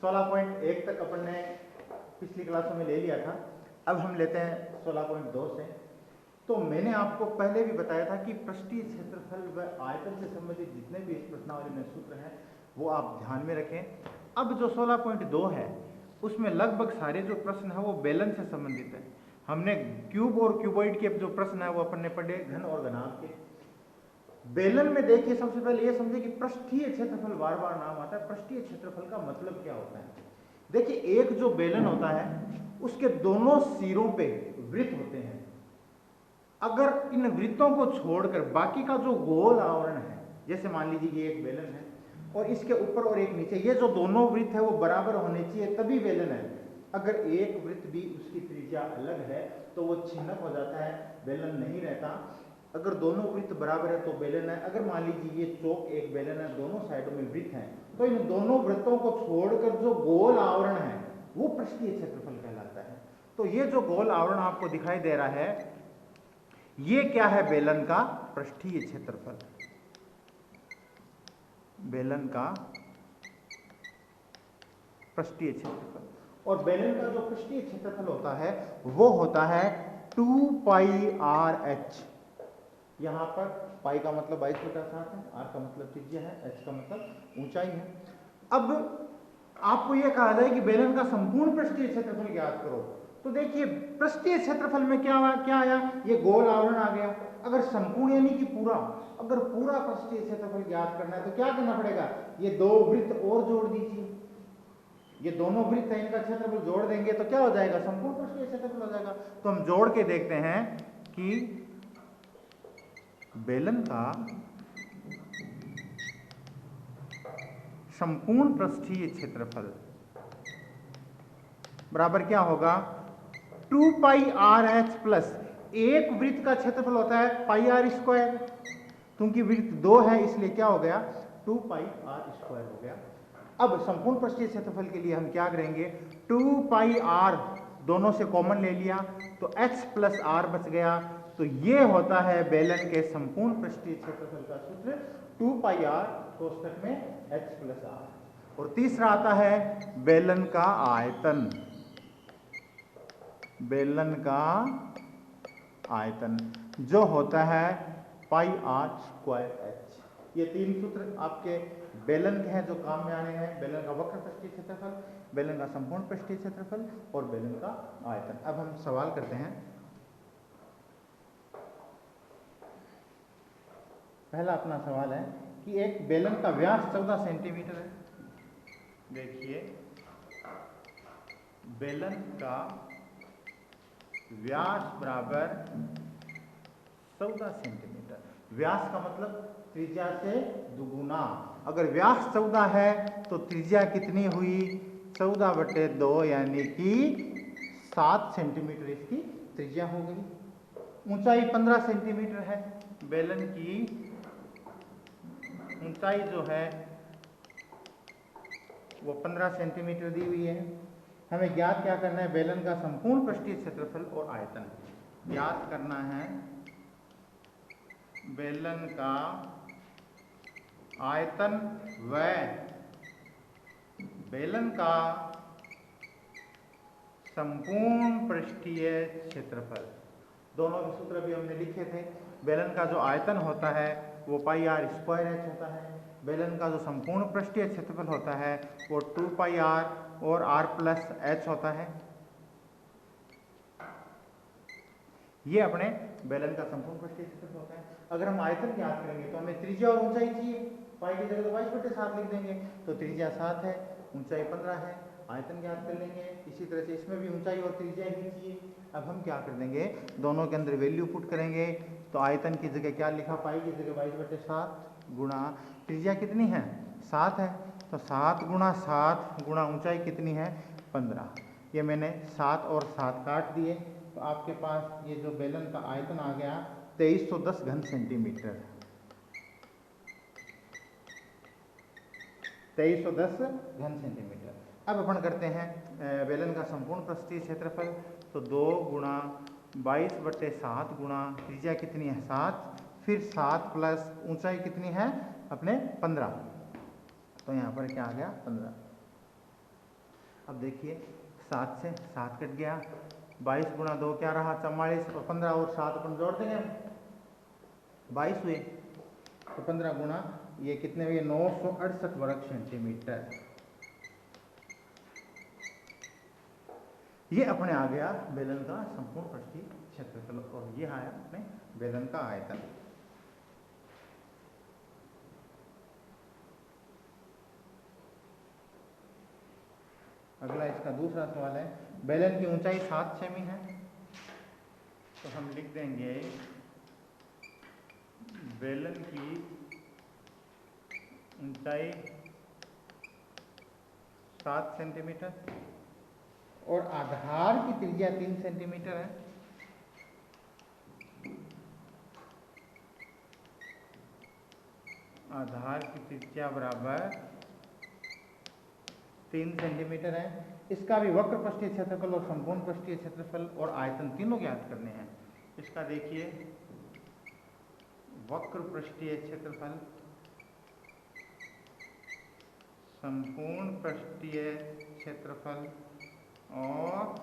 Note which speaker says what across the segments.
Speaker 1: 16.1 तक अपन ने पिछली क्लासों में ले लिया था। अब हम लेते हैं 16.2 से। तो मैंने आपको पहले भी बताया था कि पृष्ठीय क्षेत्रफल व आयतन से संबंधित जितने भी इस प्रश्नावली में सूत्र हैं वो आप ध्यान में रखें। अब जो 16.2 है उसमें लगभग सारे जो प्रश्न है वो बेलन से संबंधित है। हमने क्यूब और क्यूबॉइड के जो प्रश्न है वो अपन ने पढ़े घन और घनाभ के। बेलन में देखिए, सबसे पहले ये समझे कि पृष्ठीय क्षेत्रफल बार बार नाम आता है। पृष्ठीय क्षेत्रफल का मतलब क्या होता है? देखिए, एक जो बेलन होता है उसके दोनों सिरों पे वृत्त होते हैं। अगर इन वृत्तों को छोड़कर बाकी का जो गोल आवरण है, जैसे मान लीजिए ये एक बेलन है और इसके ऊपर और एक नीचे, ये जो दोनों वृत्त है वो बराबर होने चाहिए तभी बेलन है। अगर एक वृत्त भी उसकी त्रिज्या अलग है तो वो छिन्नक हो जाता है, बेलन नहीं रहता। अगर दोनों वृत्त बराबर है तो बेलन है। अगर मान लीजिए ये चौक एक बेलन है, दोनों साइडों में वृत्त हैं, तो इन दोनों वृत्तों को छोड़कर जो गोल आवरण है वो पृष्ठीय क्षेत्रफल कहलाता है। तो ये जो गोल आवरण आपको दिखाई दे रहा है ये क्या है? बेलन का पृष्ठीय क्षेत्रफल। बेलन का पृष्ठीय क्षेत्रफल। और बेलन का जो पृष्ठीय क्षेत्रफल होता है वो होता है 2πr(h). यहां पर पाई का मतलब 22/7 है, आर का मतलब त्रिज्या है, एच का मतलब ऊंचाई है। अब आपको यह कहा जाए कि बेलन का संपूर्ण पृष्ठीय क्षेत्रफल ज्ञात करो, तो देखिए पृष्ठीय क्षेत्रफल में क्या आया? ये गोल आवरण आ गया। अगर संपूर्ण यानी कि पूरा, अगर पूरा पृष्ठीय क्षेत्रफल ज्ञात करना है तो क्या करना पड़ेगा? ये दो वृत्त और जोड़ दीजिए। ये दोनों वृत्त है, इनका क्षेत्रफल जोड़ देंगे तो क्या हो जाएगा? संपूर्ण पृष्ठीय क्षेत्रफल हो जाएगा। तो हम जोड़ के देखते हैं कि बेलन का संपूर्ण पृष्ठीय क्षेत्रफल बराबर क्या होगा? 2πr(h) प्लस एक वृत्त का क्षेत्रफल होता है πr²। क्योंकि वृत्त दो है इसलिए क्या हो गया? 2πr² हो गया। अब संपूर्ण पृष्ठीय क्षेत्रफल के लिए हम क्या करेंगे? 2πr दोनों से कॉमन ले लिया तो h प्लस r बच गया। तो ये होता है बेलन के संपूर्ण पृष्ठीय क्षेत्रफल का सूत्र 2πr कोष्ठक में h प्लस r। और तीसरा आता है बेलन का आयतन। बेलन का आयतन जो होता है πr²h। ये तीन सूत्र आपके बेलन के हैं जो काम में आने हैं। बेलन का वक्र पृष्ठीय क्षेत्रफल, बेलन का संपूर्ण पृष्ठीय क्षेत्रफल और बेलन का आयतन। अब हम सवाल करते हैं। पहला अपना सवाल है कि एक बेलन का व्यास 14 सेंटीमीटर है। देखिए, बेलन का व्यास बराबर 14 सेंटीमीटर। व्यास का मतलब त्रिज्या से दुगुना। अगर व्यास 14 है तो त्रिज्या कितनी हुई? 14/2 यानी कि 7 सेंटीमीटर इसकी त्रिज्या हो गई। ऊंचाई 15 सेंटीमीटर है। बेलन की ऊंचाई जो है वो 15 सेंटीमीटर दी हुई है। हमें ज्ञात क्या करना है? बेलन का संपूर्ण पृष्ठीय क्षेत्रफल और आयतन ज्ञात करना है। बेलन का आयतन व बेलन का संपूर्ण पृष्ठीय क्षेत्रफल, दोनों के सूत्र भी हमने लिखे थे। बेलन का जो आयतन होता है वो πr² होता है। बेलन का जो संपूर्ण पृष्ठीय क्षेत्रफल होता है वो 2πr और r प्लस h होता है। ये अपने बेलन का संपूर्ण पृष्ठीय क्षेत्रफल होता है। अगर हम आयतन ज्ञात करेंगे तो हमें त्रिज्या और ऊंचाई चाहिए। पाई की जगह तो 22/7 लिख देंगे, तो त्रिज्या 7 है, ऊंचाई 15 है। आयतन ज्ञात कर लेंगे। इसी तरह से इसमें भी ऊंचाई और त्रिज्या ही चाहिए। अब हम क्या कर देंगे? दोनों के अंदर वैल्यू पुट करेंगे। तो आयतन की जगह क्या लिखा? पाई की जगह 22/7 गुणा त्रिज्या कितनी है? 7 है, तो 7 गुणा 7 गुणा ऊंचाई कितनी है? 15। ये मैंने 7 और 7 काट दिए तो आपके पास ये जो बेलन का आयतन आ गया 2310 घन सेंटीमीटर। 2310 घन सेंटीमीटर। अब अपन करते हैं बेलन का संपूर्ण पृष्ठीय क्षेत्रफल। तो 2 गुणा 22/7 गुणा त्रिज्या कितनी है? 7, फिर 7 प्लस ऊंचाई कितनी है अपने? 15। तो यहाँ पर क्या आ गया? 15। अब देखिए 7 से 7 कट गया, 22 गुणा 2 क्या रहा 44, और 15 और 7 अपन जोड़ देंगे, 22 हुए। तो 15 गुणा ये कितने हुए 968 वर्ग सेंटीमीटर। ये अपने आ गया बेलन का संपूर्ण पृष्ठीय क्षेत्रफल, और ये आया अपने बेलन का आयतन। अगला इसका दूसरा सवाल है, बेलन की ऊंचाई 7 सेमी है, तो हम लिख देंगे बेलन की ऊंचाई 7 सेंटीमीटर और आधार की त्रिज्या 3 सेंटीमीटर है। आधार की त्रिज्या बराबर 3 सेंटीमीटर है। इसका भी वक्र पृष्ठीय क्षेत्रफल और संपूर्ण पृष्ठीय क्षेत्रफल और आयतन तीनों ज्ञात करने हैं। इसका देखिए वक्र पृष्ठीय क्षेत्रफल, संपूर्ण पृष्ठीय क्षेत्रफल और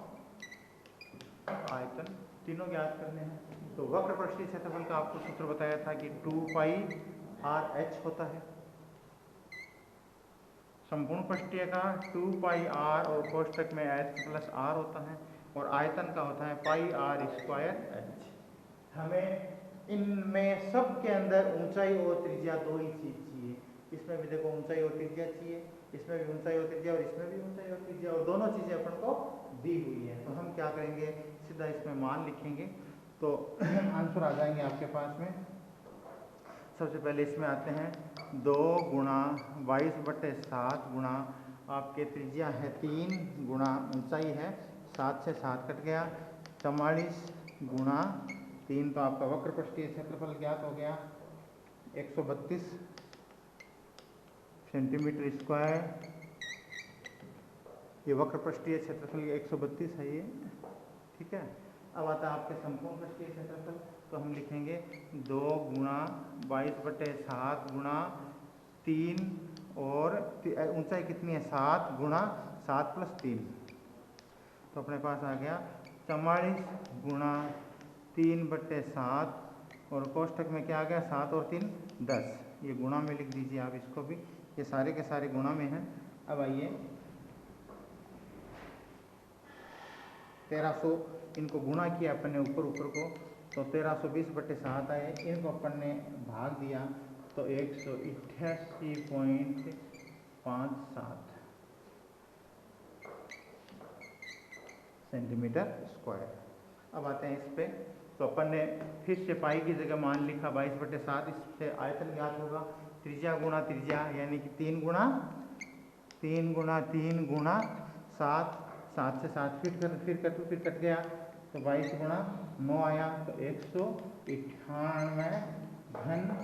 Speaker 1: आयतन तीनों ज्ञात करने हैं। तो वक्र पृष्ठीय क्षेत्रफल का आपको सूत्र बताया था कि 2πr/h होता है। संपूर्ण पृष्ठीय का 2πr और कोष्ठक में h + r होता है, और आयतन का होता है πr²h। हमें इनमें सब के अंदर ऊंचाई और त्रिज्या दो ही चीज चाहिए। इसमें भी देखो ऊंचाई और त्रिज्या चाहिए, इसमें भी ऊंचाई और त्रिज्या, और इसमें भी ऊंचाई और त्रिज्या, और दोनों चीजें अपन को दी हुई है। तो हम क्या करेंगे, सीधा इसमें मान लिखेंगे, तो आंसर आ जाएंगे आपके पास में। सबसे पहले इसमें आते हैं 2 गुणा 22/7 गुणा आपके त्रिज्या है 3 गुणा ऊंचाई है 7 से 7 कट गया, 44 गुणा 3, तो आपका वक्र पृष्ठीय क्षेत्रफल ज्ञात हो गया 132 सेंटीमीटर स्क्वायर। ये वक्र पृष्ठीय क्षेत्रफल 132 है ये, ठीक है। अब आता है आपके संपूर्ण पृष्ठीय क्षेत्रफल, तो हम लिखेंगे 2 गुणा 22/7 गुणा 3, और ऊंचाई कितनी है 7 गुणा 7 + 3, तो अपने पास आ गया 44 गुणा 3/7, और कोष्ठक में क्या आ गया 7 और 3 10। ये गुणा में लिख दीजिए आप इसको भी, ये सारे के सारे गुणा में हैं। अब आइए 1300, इनको गुणा किया अपन ने ऊपर को, तो 1320/7 आए, इनको अपन ने भाग दिया तो 188.57 सेंटीमीटर स्क्वायर। अब आते हैं इस पे, तो अपन ने फिर से पाई की जगह मान लिखा 22/7, इससे आयतन ज्ञात होगा, त्रिज्या गुणा त्रिज्या यानी कि 3 गुणा 3 गुणा 7, 7 से 7 फिर कट गया, तो 22 गुणा 9 आया, तो 198 घन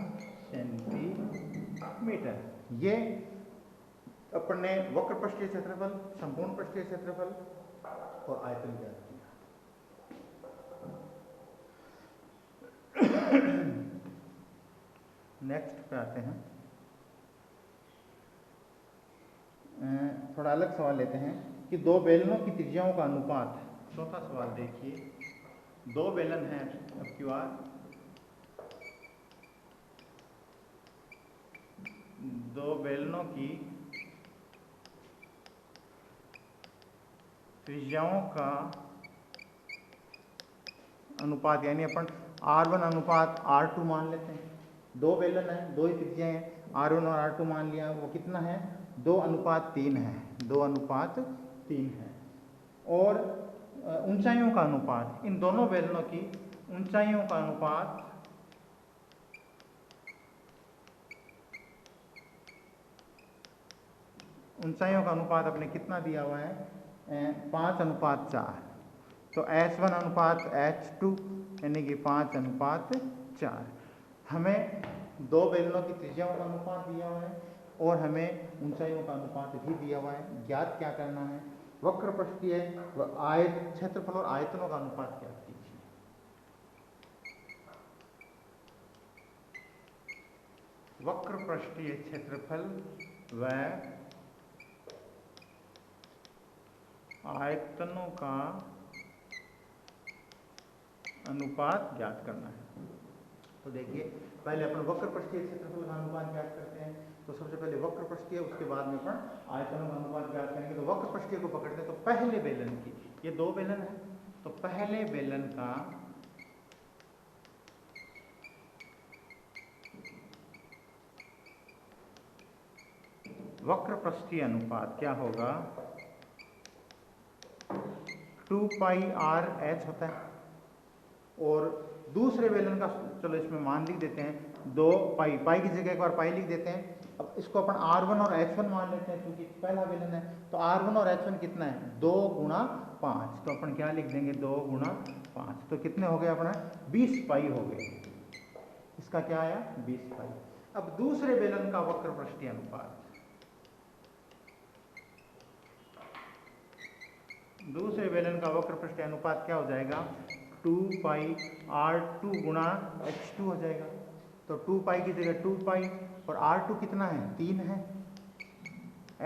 Speaker 1: सेंटीमीटर। ये अपन ने वक्र पृष्ठीय क्षेत्रफल, संपूर्ण पृष्ठीय क्षेत्रफल और आयतन ज्ञात किया। नेक्स्ट पे आते हैं, थोड़ा अलग सवाल लेते हैं कि दो बेलनों की त्रिज्याओं का अनुपात। चौथा सवाल देखिए, दो बेलन हैं अब की बार, दो बेलनों की त्रिज्याओं का अनुपात, यानी अपन R1 अनुपात R2 मान लेते हैं। दो बेलन है, दो ही त्रिज्याएं हैं, R1 और R2 मान लिया, वो कितना है 2:3 है, 2:3 है। और ऊंचाइयों का अनुपात, इन दोनों बेलनों की ऊंचाइयों का अनुपात अपने कितना दिया हुआ है 5:4। तो H1 अनुपात H2 यानी कि 5:4। हमें दो बेलनों की त्रिज्याओं का अनुपात दिया हुआ है और हमें ऊंचाइयों का अनुपात भी दिया हुआ है। ज्ञात क्या करना है, वक्र पृष्ठीय क्षेत्रफल और आयतनों का अनुपात ज्ञात कीजिए। वक्र पृष्ठीय क्षेत्रफल व आयतनों का अनुपात ज्ञात करना है। तो देखिए पहले अपन वक्र पृष्ठीय क्षेत्रफल का अनुपात ज्ञात करते हैं। तो सबसे पहले वक्र पृष्ठीय, उसके बाद में अपन आयतनों का अनुपात ज्ञात करेंगे। तो वक्र पृष्ठीय को पकड़ते हैं। तो पहले बेलन की, ये दो बेलन है, तो पहले बेलन का वक्र पृष्ठीय अनुपात क्या होगा, 2πr(h) होता है। और दूसरे बेलन का, चलो इसमें मान लिख देते हैं 2π, पाई की जगह एक बार पाई लिख देते हैं। अब इसको अपन r1 और h1 मान लेते हैं, क्योंकि पहला बेलन है। तो r1 और h1 कितना है, 2 गुणा 5। तो अपन क्या लिख देंगे, 2 गुणा 5। तो कितने हो गए अपना, 20 पाई हो गए। इसका क्या आया, 20 पाई। अब दूसरे बेलन का वक्र पृष्ठीय अनुपात, दूसरे बेलन का वक्र पृष्ठीय अनुपात क्या हो जाएगा, 2πr2 गुणा h2 हो जाएगा। तो 2π की जगह 2π, और r2 कितना है, 3 है,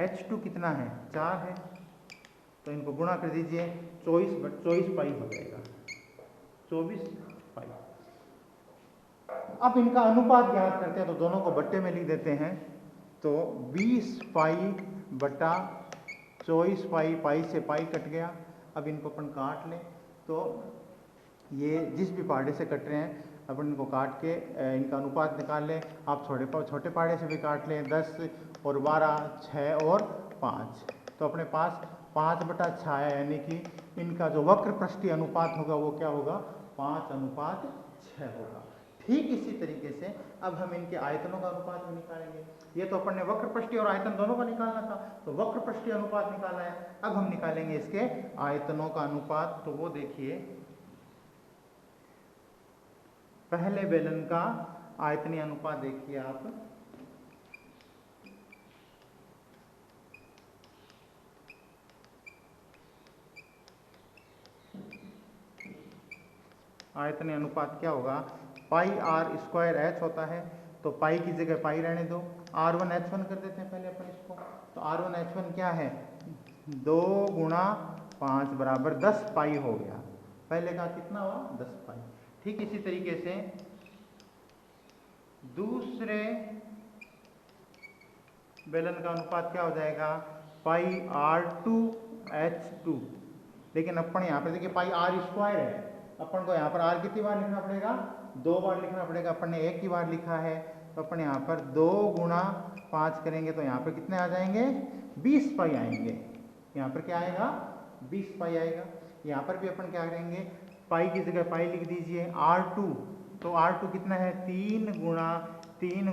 Speaker 1: h2 कितना है, 4 है। तो इनको गुणा कर दीजिए, 24 पाई हो जाएगा, 24 पाई। अब इनका अनुपात ज्ञात करते हैं। तो दोनों को बट्टे में लिख देते हैं। तो 20 पाई बटा 24 पाई, पाई से पाई कट गया। अब इनको अपन काट लें। तो ये जिस भी पहाड़े से कट रहे हैं, अपन इनको काट के इनका अनुपात निकाल लें। आप छोटे पहाड़े से भी काट लें, 10 और 12, 6 और 5। तो अपने पास 5/6 आया, यानी कि इनका जो वक्र पृष्ठीय अनुपात होगा वो क्या होगा, 5:6 होगा। ठीक इसी तरीके से अब हम इनके आयतनों का अनुपात भी निकालेंगे। ये तो अपन ने वक्र पृष्ठीय और आयतन दोनों का निकालना था, तो वक्र पृष्ठीय अनुपात निकाला है। अब हम निकालेंगे इसके आयतनों का अनुपात। तो वो देखिए, पहले बेलन का आयतनीय अनुपात देखिए आप, आयतनीय अनुपात क्या होगा, πr² होता है। तो पाई की जगह पाई रहने दो, r1 h1 कर देते हैं पहले अपन इसको। तो r1 h1 क्या है, 2 गुणा 5 बराबर 10 पाई हो गया। पहले का कितना हुआ, 10 पाई। ठीक इसी तरीके से दूसरे बेलन का अनुपात क्या हो जाएगा, πr2h2। लेकिन अपन यहाँ पर देखिए πr² है, अपन को यहाँ पर r कितनी बार लिखना पड़ेगा, 2 बार लिखना पड़ेगा। अपन ने एक ही बार लिखा है। तो अपन यहाँ पर 2 गुणा 5 करेंगे तो यहाँ पर कितने आ जाएंगे, 20 पाई आएंगे। यहाँ पर क्या आएगा, 20 पाई आएगा। यहाँ पर भी अपन क्या करेंगे, पाई की जगह पाई लिख दीजिए, r2। तो r2 कितना है, 3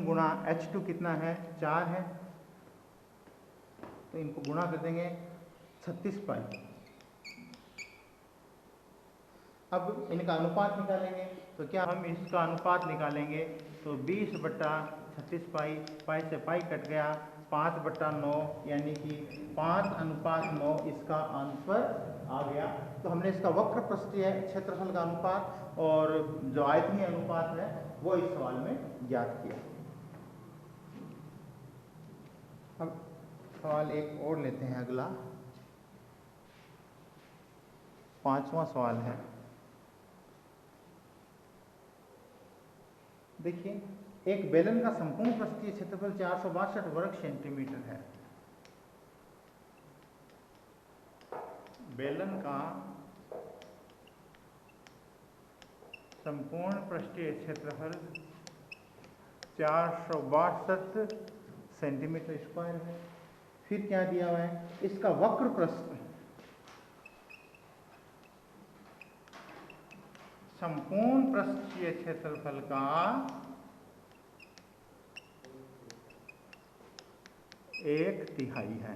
Speaker 1: गुणा h2 कितना है, 4 है। तो इनको गुणा कर देंगे, 36 पाई। अब इनका अनुपात निकालेंगे। तो क्या हम इसका अनुपात निकालेंगे, तो 20/36 पाई, पाई से पाई कट गया, 5/9, यानी कि 5:9 इसका आंसर आ गया। तो हमने इसका वक्र पृष्ठीय क्षेत्रफल का अनुपात और जो आयतनीय अनुपात है वो इस सवाल में ज्ञात किया। अब सवाल एक और लेते हैं, अगला 5वां सवाल है। देखिए, एक बेलन का संपूर्ण पृष्ठीय क्षेत्रफल 462 वर्ग सेंटीमीटर है। बेलन का संपूर्ण पृष्ठीय क्षेत्रफल 462 सेंटीमीटर स्क्वायर है। फिर क्या दिया हुआ है, इसका वक्र पृष्ठ संपूर्ण पृष्ठीय क्षेत्रफल का 1/3 है।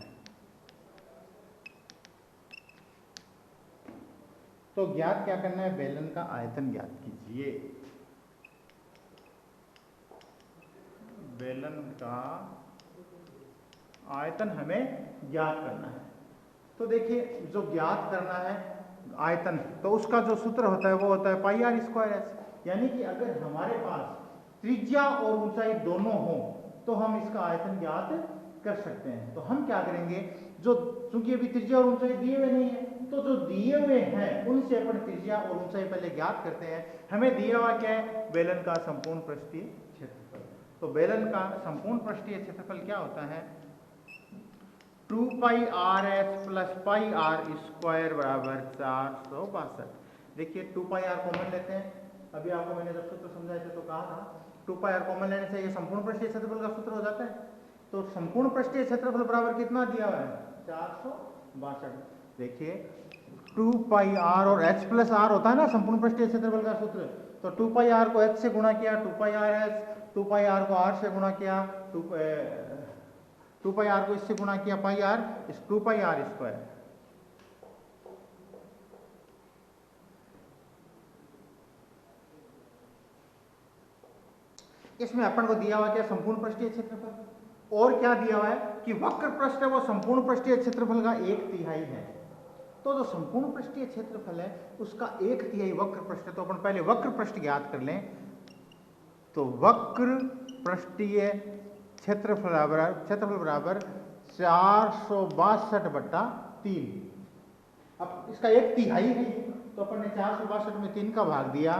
Speaker 1: तो ज्ञात क्या करना है, बेलन का आयतन ज्ञात कीजिए। बेलन का आयतन हमें ज्ञात करना है। तो देखिए, जो ज्ञात करना है आयतन, तो उसका जो सूत्र होता है वो होता है πr²h। यानी कि अगर हमारे पास त्रिज्या और ऊंचाई दोनों हो तो हम इसका आयतन ज्ञात कर सकते हैं। तो हम क्या करेंगे, जो चूंकि अभी त्रिज्या और ऊंचाई दिए हुए नहीं है, तो जो दिए हुए हैं उनसे अपन त्रिज्या और ऊंचाई पहले ज्ञात करते हैं। हमें दिया हुआ क्या है, बेलन का संपूर्ण पृष्ठीय क्षेत्रफल। तो बेलन का संपूर्ण पृष्ठीय क्षेत्रफल क्या होता है, 2 pi r h plus pi r square बराबर 462। देखिए 2 पाई आर कॉमन लेते हैं, अभी आपको मैंने जब सूत्र समझाए थे तो कहा था 2 पाई आर कॉमन लेने से ये संपूर्ण पृष्ठीय क्षेत्रफल का सूत्र हो जाता है। तो संपूर्ण पृष्ठीय क्षेत्रफल बराबर कितना दिया हुआ है, 462। देखिए 2 पाई आर और h प्लस आर होता है ना संपूर्ण पृष्ठीय क्षेत्रफल का सूत्र। तो 2 पाई आर को h से गुणा किया 2 pi are h, 2 pi are को r से गुणा किया 2 पाई आर को इससे गुणा किया पाई आर, इस 2 पाई आर स्क्वायर। इसमें अपन को दिया हुआ क्या, संपूर्ण पृष्ठीय क्षेत्रफल, और क्या दिया हुआ है कि वक्र पृष्ठ है वो संपूर्ण पृष्ठीय क्षेत्रफल का 1/3 है। तो जो संपूर्ण पृष्ठीय क्षेत्रफल है उसका 1/3 वक्र पृष्ठ है। तो अपन पहले वक्र पृष्ठ ज्ञात कर लें। तो वक्र पृष्ठीय क्षेत्रफल बराबर 462/3। अब इसका 1/3 है, तो अपन ने 462 में 3 का भाग दिया,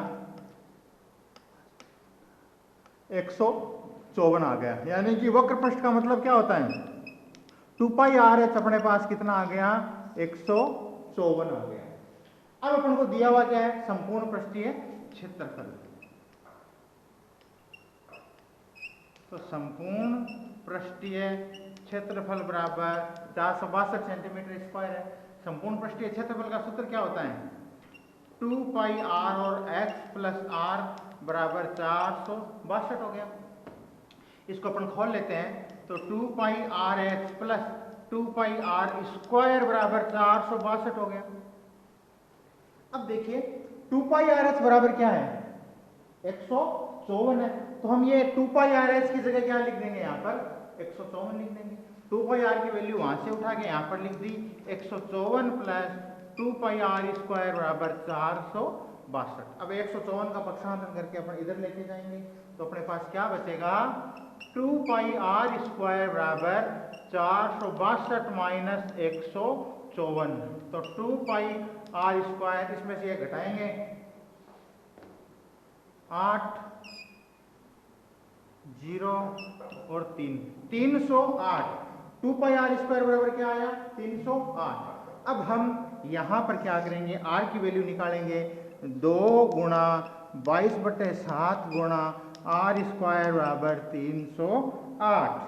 Speaker 1: 154 आ गया। यानी कि वक्र पृष्ठ का मतलब क्या होता है, 2 पाई आर एच अपने पास कितना आ गया, 154 आ गया। अब अपन को दिया हुआ क्या है, संपूर्ण पृष्ठीय क्षेत्रफल। तो संपूर्ण पृष्ठीय क्षेत्रफल बराबर 462 सेंटीमीटर स्क्वायर है। संपूर्ण पृष्ठीय क्षेत्रफल का सूत्र क्या होता है, 2 पाई आर और एच प्लस आर बराबर 462 हो गया। इसको अपन खोल लेते हैं, तो 2 pi r h plus 2 pi r square बराबर 462 हो गया। अब देखिए 2 पाई आर एच बराबर क्या है, 154 है। तो हम ये 2 पाई आर एच की जगह क्या लिख देंगे, यहाँ पर 154 लिख देंगे। 2 पाई आर की वैल्यू वहां से उठा के यहाँ पर लिख दी, 154 प्लस 2 पाई आर स्क्वायर बराबर 462। अब 154 का पक्षांतर करके अपन इधर लेके जाएंगे, तो अपने पास क्या बचेगा, 2 पाई आर स्क्वायर बराबर 462 माइनस 154। तो 2 पाई आर स्क्वायर, इसमें से ये घटाएंगे 8 0 और 3, 308। 2 पाई आर स्क्वायर बराबर क्या आया, 308। अब हम यहां पर क्या करेंगे, आर की वैल्यू निकालेंगे, 2 गुणा 22/7 गुणा आर स्क्वायर बराबर 308।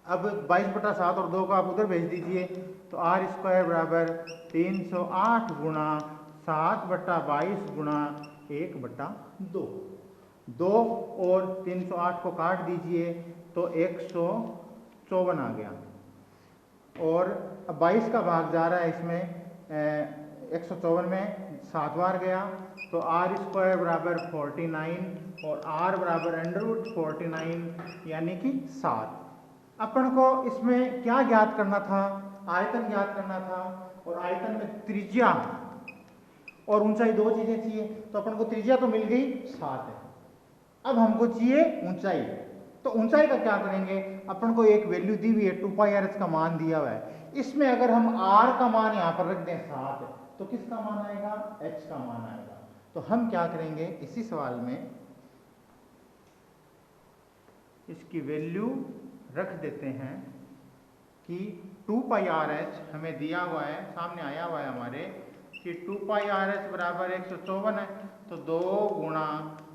Speaker 1: अब 22/7 और 2 को आप उधर भेज दीजिए, तो आर स्क्वायर बराबर 308 गुणा 7/22 गुणा 1/2। 2 और 308 को काट दीजिए तो 154 आ गया। और अब 22 का भाग जा रहा है इसमें, 154 में 7 बार गया, तो आर स्क्वायर बराबर 49 और आर बराबर √49 यानी कि 7। अपन को इसमें क्या ज्ञात करना था, आयतन ज्ञात करना था, और आयतन में त्रिज्या और ऊंचाई दो चीजें चाहिए। तो अपन को त्रिज्या तो मिल गई 7 है, अब हमको चाहिए ऊंचाई। तो ऊंचाई का क्या करेंगे, अपन को एक वैल्यू दी हुई है, 2 पाई आर एच का मान दिया हुआ है। इसमें अगर हम आर का मान यहाँ पर रख दें 7, तो किसका मान आएगा, एच का मान आएगा। तो हम क्या करेंगे, इसी सवाल में इसकी वैल्यू रख देते हैं कि 2 पाई आर एच हमें दिया हुआ है, सामने आया हुआ है हमारे कि 2 पाई आर एच बराबर 154 है। तो 2 गुणा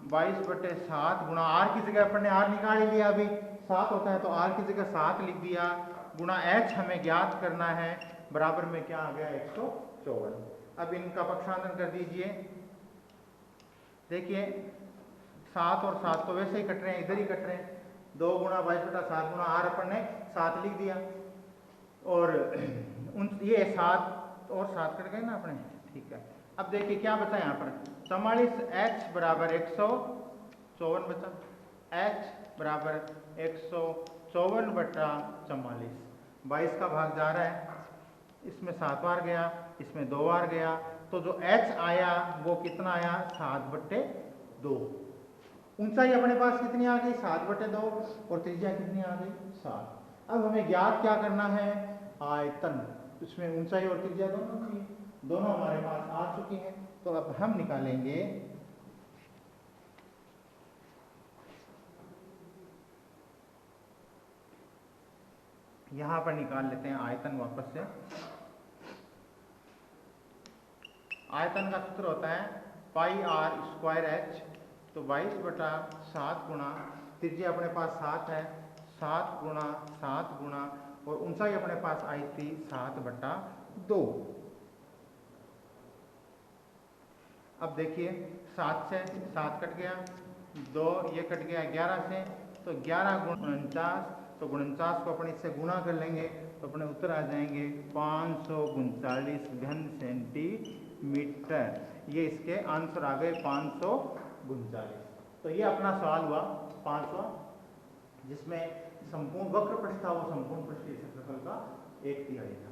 Speaker 1: 22/7 गुणा आर की जगह अपन ने आर निकाल ही लिया, अभी 7 होता है तो आर की जगह 7 लिख दिया, गुणा एच हमें ज्ञात करना है, बराबर में क्या आ गया, 154। अब इनका पक्षांतर कर दीजिए। देखिए 7 और 7 तो वैसे ही कट रहे हैं, इधर ही कट रहे हैं। 2 गुणा 22/7 गुणा आर अपन ने 7 लिख दिया, और ये 7 और 7 कट गए ना अपने, ठीक है। अब देखिए क्या बचा यहाँ पर, 44, एच बराबर 154 बचा, एच बराबर 154/44। 22 का भाग जा रहा है, इसमें 7 बार गया, इसमें 2 बार गया, तो जो एच आया वो कितना आया, 7/2। ऊंचाई अपने पास कितनी आ गई, 7/2, और त्रिज्या कितनी आ गई, 7। अब हमें ज्ञात क्या करना है, आयतन, इसमें ऊंचाई और त्रिज्या दोनों चाहिए, दोनों हमारे पास आ चुकी हैं। तो अब हम निकालेंगे यहां पर निकाल लेते हैं आयतन वापस से। आयतन का सूत्र होता है पाई आर स्क्वायर एच, तो 22/7 गुणा त्रिज्या अपने पास 7 है, 7 गुणा 7 गुणा और ऊंचाई अपने पास आई थी 7/2। अब देखिए 7 से 7 कट गया, 2 ये कट गया 11 से, तो 11 गुण 49, तो 49 को अपन इससे गुणा कर लेंगे तो अपने उत्तर आ जाएंगे 539 घन सेंटीमीटर। ये इसके आंसर आ गए 539। तो ये अपना सवाल हुआ 5वां, जिसमें संपूर्ण वक्र पृष्ठ था वो संपूर्ण पृष्ठीय क्षेत्रफल का 1/3 था।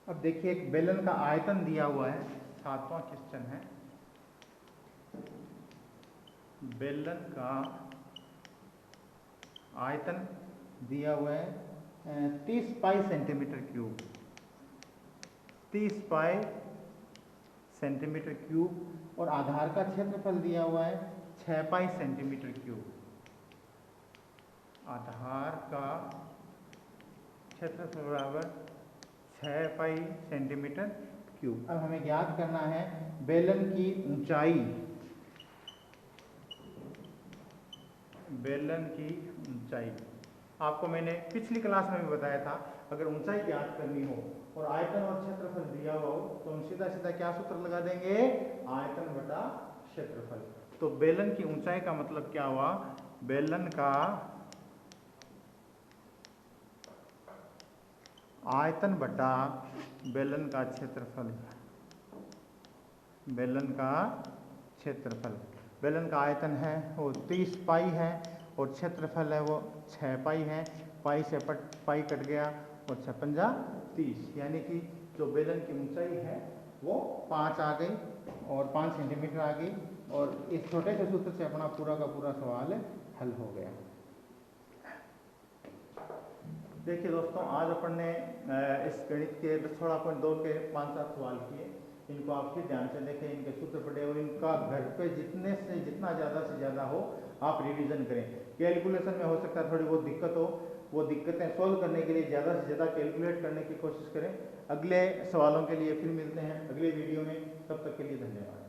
Speaker 1: अब देखिए एक बेलन का आयतन दिया हुआ है, 7वां क्वेश्चन है। बेलन का आयतन दिया हुआ है 30 पाई सेंटीमीटर क्यूब, 30 पाई सेंटीमीटर क्यूब, और आधार का क्षेत्रफल दिया हुआ है 6 पाई सेंटीमीटर क्यूब। आधार का क्षेत्रफल बराबर 6 पाई सेंटीमीटर क्यूब। अब हमें ज्ञात करना है बेलन की ऊंचाई, बेलन की ऊंचाई आपको मैंने पिछली क्लास में भी बताया था, अगर ऊंचाई ज्ञात करनी हो और आयतन और क्षेत्रफल दिया हुआ हो तो हम सीधा सीधा क्या सूत्र लगा देंगे, आयतन बटा क्षेत्रफल। तो बेलन की ऊंचाई का मतलब क्या हुआ, बेलन का आयतन बटा बेलन का क्षेत्रफल, बेलन का क्षेत्रफल। बेलन का आयतन है वो 30 पाई है और क्षेत्रफल है वो 6 पाई है, पाई से पाई कट गया और 6 पंजा 30, यानी कि जो बेलन की ऊंचाई है वो 5 आ गई और 5 सेंटीमीटर आ गई, और इस छोटे से सूत्र से अपना पूरा का पूरा सवाल हल हो गया। देखिए दोस्तों, आज अपन ने इस गणित के 16.2 के 5-7 सवाल किए। इनको आप फिर ध्यान से देखें, इनके सूत्र पढ़े और इनका घर पे जितना ज़्यादा से ज़्यादा हो आप रिवीजन करें। कैलकुलेशन में हो सकता है थोड़ी बहुत दिक्कत हो, वो दिक्कतें सॉल्व करने के लिए ज़्यादा से ज़्यादा कैलकुलेट करने की कोशिश करें। अगले सवालों के लिए फिर मिलते हैं अगले वीडियो में, तब तक के लिए धन्यवाद।